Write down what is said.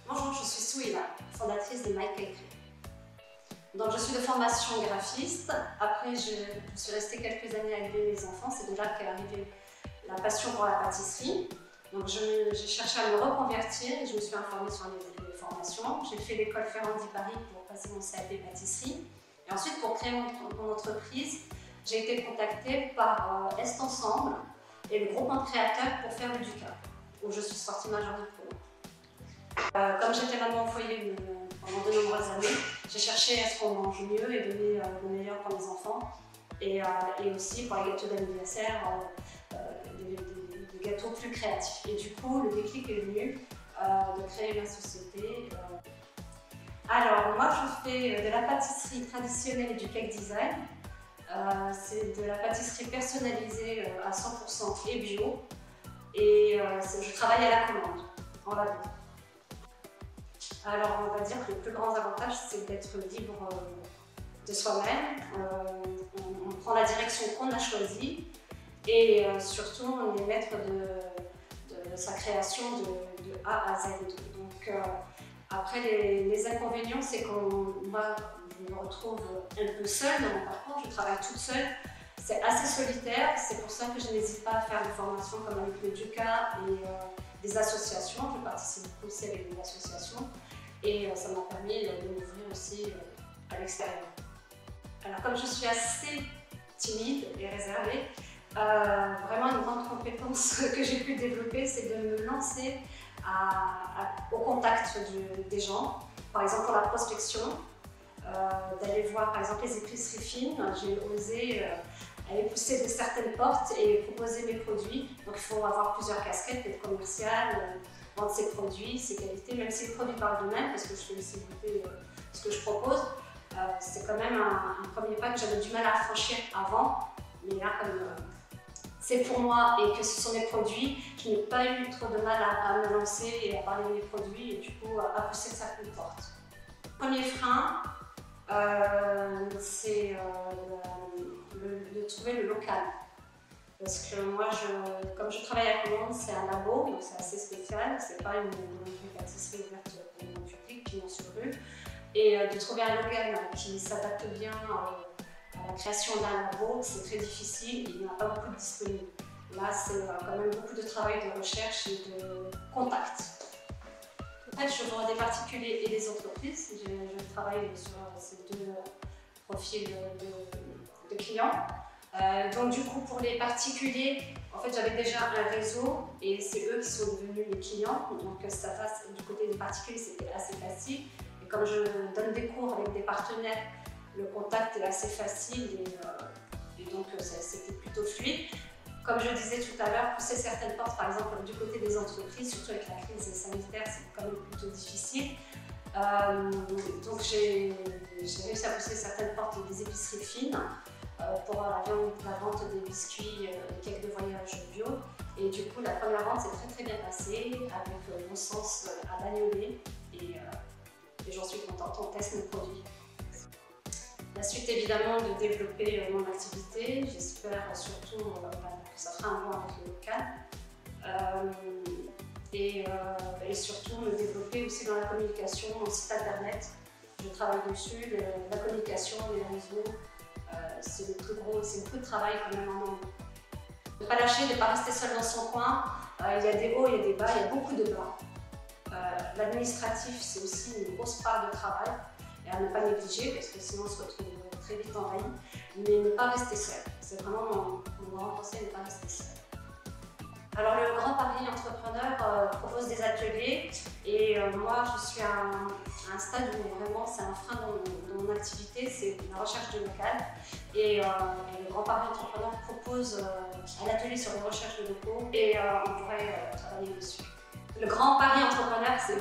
Bonjour, je suis Souila, fondatrice de My Cake. Donc, je suis de formation graphiste. Après, je suis restée quelques années à élever mes enfants. C'est de là qu'est arrivée la passion pour la pâtisserie. Donc, j'ai cherché à me reconvertir et je me suis informée sur les formations. J'ai fait l'école Ferrandi Paris pour passer mon CAP pâtisserie. Et ensuite, pour créer mon entreprise, j'ai été contactée par Est Ensemble et le groupement de créateurs pour faire le Ducat, où je suis sortie majeure diplôme. Comme j'étais maman au foyer pendant de nombreuses années, j'ai cherché à ce qu'on mange mieux et donner le meilleur pour mes enfants. Et aussi pour les gâteaux d'anniversaire, des gâteaux plus créatifs. Et du coup, le déclic est venu de créer ma société. Alors, moi, je fais de la pâtisserie traditionnelle et du cake design. C'est de la pâtisserie personnalisée à 100% et bio. Et je travaille à la commande, en labo. Alors, on va dire que le plus grand avantage, c'est d'être libre de soi-même. On prend la direction qu'on a choisie et surtout, on est maître de sa création de A à Z. Donc, après, les inconvénients, c'est qu'on je me retrouve un peu seule dans mon parcours. Je travaille toute seule. C'est assez solitaire. C'est pour ça que je n'hésite pas à faire des formations comme avec le Ducat et des associations. Je participe aussi avec des associations. Et ça m'a permis de m'ouvrir aussi à l'extérieur. Alors comme je suis assez timide et réservée, vraiment une grande compétence que j'ai pu développer, c'est de me lancer au contact des gens. Par exemple pour la prospection, d'aller voir par exemple les épiceries fines. J'ai osé aller pousser de certaines portes et proposer mes produits. Donc il faut avoir plusieurs casquettes, être commercial, vendre ses produits, ses qualités, même si les produits parlent d'eux-mêmes, parce que je fais aussi goûter ce que je propose. C'est quand même un premier pas que j'avais du mal à franchir avant, mais là comme c'est pour moi et que ce sont mes produits, je n'ai pas eu trop de mal à me lancer et à parler de mes produits et du coup à pousser certaines portes. Premier frein, c'est de trouver le local. Parce que moi, comme je travaille à commande, c'est un labo, donc c'est assez spécial. C'est pas une pâtisserie ouverte pour le public, pignon sur rue. Et de trouver un local qui s'adapte bien à la création d'un labo, c'est très difficile et il n'y en a pas beaucoup de disponibles. Là, c'est quand même beaucoup de travail de recherche et de contact. En fait, je vends des particuliers et des entreprises. Je travaille sur ces deux profils de clients. Donc du coup pour les particuliers, en fait j'avais déjà un réseau et c'est eux qui sont devenus mes clients. Donc ça passe, du côté des particuliers c'était assez facile. Et comme je donne des cours avec des partenaires, le contact est assez facile et donc c'était plutôt fluide. Comme je disais tout à l'heure, pousser certaines portes, par exemple du côté des entreprises, surtout avec la crise sanitaire, c'est quand même plutôt difficile. Donc j'ai réussi à pousser certaines portes des épiceries fines pour la vente des biscuits, des cakes de voyage bio. Et du coup, la première vente s'est très bien passée avec mon sens à Bagnolet et j'en suis contente, on teste nos produits. La suite évidemment de développer mon activité, j'espère surtout que ça fera un bon avec le local. Et surtout me développer aussi dans la communication, mon site internet. Je travaille dessus, la communication, les réseaux. C'est beaucoup de travail quand même en amont. Ne pas lâcher, de ne pas rester seul dans son coin. Il y a des hauts, il y a des bas, il y a beaucoup de bas. L'administratif, c'est aussi une grosse part de travail et à ne pas négliger parce que sinon on se retrouve très vite envahi. Mais ne pas rester seul. C'est vraiment mon grand conseil, ne pas rester seul. Alors le Grand Paris Entrepreneur propose des ateliers et moi je suis à un stade où vraiment c'est un frein dans mon activité, c'est la recherche de local et le Grand Paris Entrepreneur propose un atelier sur les recherches de locaux et on pourrait travailler dessus. Le Grand Paris Entrepreneur, c'est